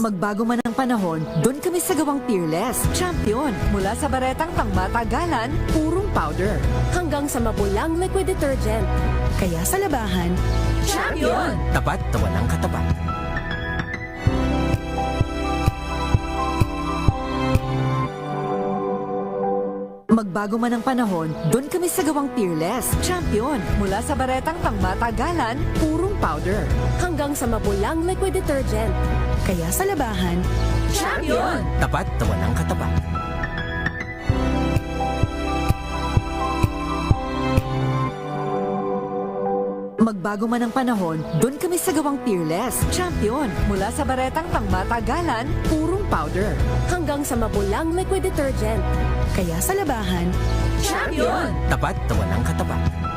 Magbago man ang panahon, doon kami sa gawang Peerless. Champion! Mula sa baretang pangmatagalan, purong powder. Hanggang sa mabulang liquid detergent. Kaya sa labahan, Champion! Tapat na walang katapat. Magbago man ang panahon, doon kami sa gawang Peerless. Champion! Mula sa baretang pangmatagalan, purong powder. Hanggang sa mabulang liquid detergent. kaya sa labahan, Champion! Tapat na walang katapat. Magbago man ang panahon, doon kami sa gawang Peerless. Champion! Mula sa baretang pangmatagalan, purong powder. Hanggang sa mabulang liquid detergent. kaya sa labahan, Champion! Tapat na walang katapat.